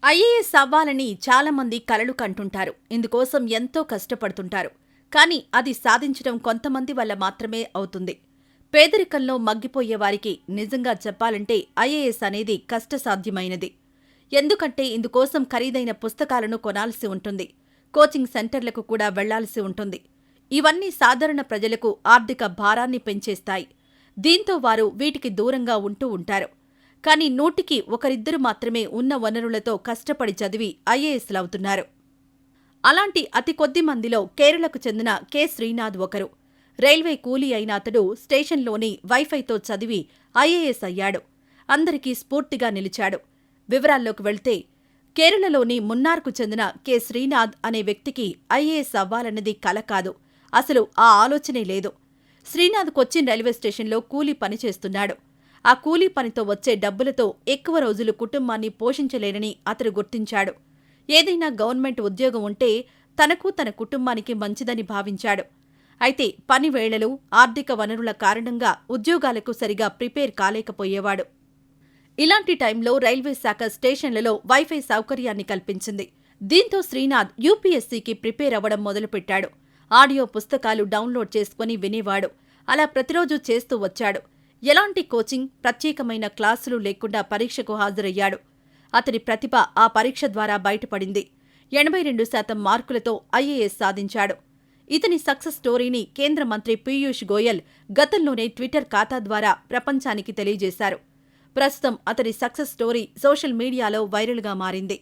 IAS అవ్వాలని చాలామంది కలలు కంటుంటారు. ఇందుకోసం ఎంతో కష్టపడుతుంటారు. కానీ అది సాధించడం కొంతమంది వల్ల మాత్రమే అవుతుంది. పేదరికంలో మగ్గిపోయే వారికి నిజంగా చెప్పాలంటే ఐఏఎస్ అనేది కష్టసాధ్యమైనది. ఎందుకంటే ఇందుకోసం ఖరీదైన పుస్తకాలను కొనాల్సి ఉంటుంది. కోచింగ్ సెంటర్లకు కూడా వెళ్లాల్సి ఉంటుంది. ఇవన్నీ సాధారణ ప్రజలకు ఆర్థిక భారాన్ని పెంచేస్తాయి. దీంతో వారు వీటికి దూరంగా ఉంటూ ఉంటారు. కానీ నూటికి ఒకరిద్దరు మాత్రమే ఉన్న వనరులతో కష్టపడి చదివి ఐఏఎస్లవుతున్నారు. అలాంటి అతి కొద్ది మందిలో కేరళకు చెందిన కె. శ్రీనాథ్ ఒకరు. రైల్వే కూలీ అయిన అతడు స్టేషన్లోని వైఫైతో చదివి ఐఏఎస్ అయ్యాడు. అందరికీ స్ఫూర్తిగా నిలిచాడు. వివరాల్లోకి వెళ్తే, కేరళలోని మున్నార్కు చెందిన కె. శ్రీనాథ్ అనే వ్యక్తికి ఐఏఎస్ అవ్వాలన్నది కల కాదు. అసలు ఆ ఆలోచనే లేదు. శ్రీనాథ్ కొచ్చిన్ రైల్వే స్టేషన్లో కూలీ పనిచేస్తున్నాడు. ఆ కూలీ పనితో వచ్చే డబ్బులతో ఎక్కువ రోజులు కుటుంబాన్ని పోషించలేనని అతడు గుర్తించాడు. ఏదైనా గవర్నమెంట్ ఉద్యోగం ఉంటే తనకు తన కుటుంబానికి మంచిదని భావించాడు. అయితే పని వేళలు, ఆర్థిక వనరుల కారణంగా ఉద్యోగాలకు సరిగా ప్రిపేర్ కాలేకపోయేవాడు. ఇలాంటి టైంలో రైల్వే శాఖ స్టేషన్లలో వైఫై సౌకర్యాన్ని కల్పించింది. దీంతో శ్రీనాథ్ యూపీఎస్సీకి ప్రిపేర్ అవ్వడం మొదలుపెట్టాడు. ఆడియో పుస్తకాలు డౌన్లోడ్ చేసుకుని వినేవాడు. అలా ప్రతిరోజూ చేస్తూ వచ్చాడు. ఎలాంటి కోచింగ్, ప్రత్యేకమైన క్లాసులు లేకుండా పరీక్షకు హాజరయ్యాడు. అతని ప్రతిభ ఆ పరీక్ష ద్వారా బయటపడింది. 82% మార్కులతో ఐఏఎస్ సాధించాడు. ఇతని సక్సెస్ స్టోరీని కేంద్ర మంత్రి పీయూష్ గోయల్ గతంలోనే ట్విట్టర్ ఖాతా ద్వారా ప్రపంచానికి తెలియజేశారు. ప్రస్తుతం అతని సక్సెస్ స్టోరీ సోషల్ మీడియాలో వైరల్గా మారింది.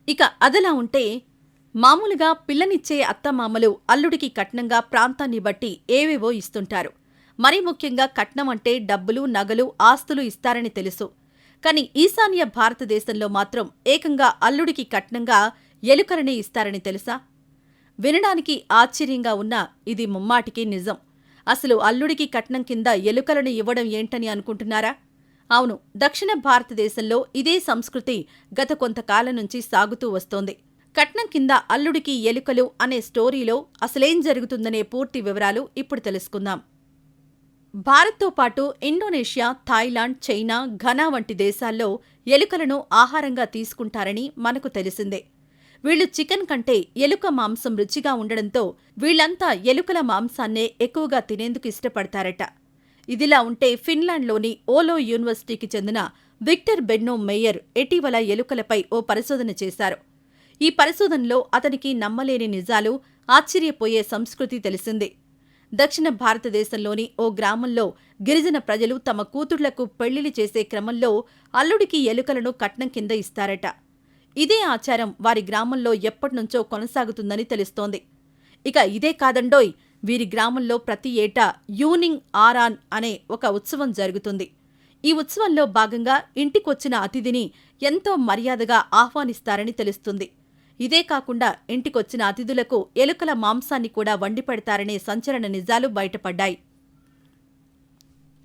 ఇక అదలా ఉంటే, మామూలుగా పిల్లనిచ్చే అత్తమామలు అల్లుడికి కట్నంగా ప్రాంతాన్ని బట్టి ఏవేవో ఇస్తుంటారు. మరీ ముఖ్యంగా కట్నం అంటే డబ్బులు, నగలు, ఆస్తులు ఇస్తారని తెలుసు. కాని ఈశాన్య భారతదేశంలో మాత్రం ఏకంగా అల్లుడికి కట్నంగా ఎలుకలనే ఇస్తారని తెలుసా? వినడానికి ఆశ్చర్యంగా ఉన్నా ఇది ముమ్మాటికి నిజం. అసలు అల్లుడికి కట్నం కింద ఎలుకలను ఇవ్వడం ఏంటని అనుకుంటున్నారా? అవును, దక్షిణ భారతదేశంలో ఇదే సంస్కృతి గత కొంతకాలం నుంచి సాగుతూ వస్తోంది. కట్నం కింద అల్లుడికి ఎలుకలు అనే స్టోరీలో అసలేం జరుగుతుందనే పూర్తి వివరాలు ఇప్పుడు తెలుసుకుందాం. భారత్తో పాటు ఇండోనేషియా, థాయిలాండ్, చైనా, ఘనా వంటి దేశాల్లో ఎలుకలను ఆహారంగా తీసుకుంటారని మనకు తెలిసిందే. వీళ్లు చికెన్ కంటే ఎలుక మాంసం రుచిగా ఉండడంతో వీళ్లంతా ఎలుకల మాంసాన్నే ఎక్కువగా తినేందుకు ఇష్టపడతారట. ఇదిలా ఉంటే ఫిన్లాండ్లోని ఓలో యూనివర్సిటీకి చెందిన విక్టర్ బెన్నో మేయర్ ఇటీవల ఎలుకలపై ఓ పరిశోధన చేశారు. ఈ పరిశోధనలో అతనికి నమ్మలేని నిజాలు, ఆశ్చర్యపోయే సంస్కృతి తెలిసింది. దక్షిణ భారతదేశంలోని ఓ గ్రామంలో గిరిజన ప్రజలు తమ కూతుళ్లకు పెళ్లిళ్లు చేసే క్రమంలో అల్లుడికి ఎలుకలను కట్నం కింద ఇస్తారట. ఇదే ఆచారం వారి గ్రామంలో ఎప్పటినుంచో కొనసాగుతుందని తెలుస్తోంది. ఇక ఇదే కాదండోయ్, వీరి గ్రామంలో ప్రతి ఏటా యూనింగ్ ఆరాన్ అనే ఒక ఉత్సవం జరుగుతుంది. ఈ ఉత్సవంలో భాగంగా ఇంటికొచ్చిన అతిథిని ఎంతో మర్యాదగా ఆహ్వానిస్తారని తెలుస్తుంది. ఇదే కాకుండా ఇంటికొచ్చిన అతిథులకు ఎలుకల మాంసాన్ని కూడా వండిపెడతారనే సంచలన నిజాలు బయటపడ్డాయి.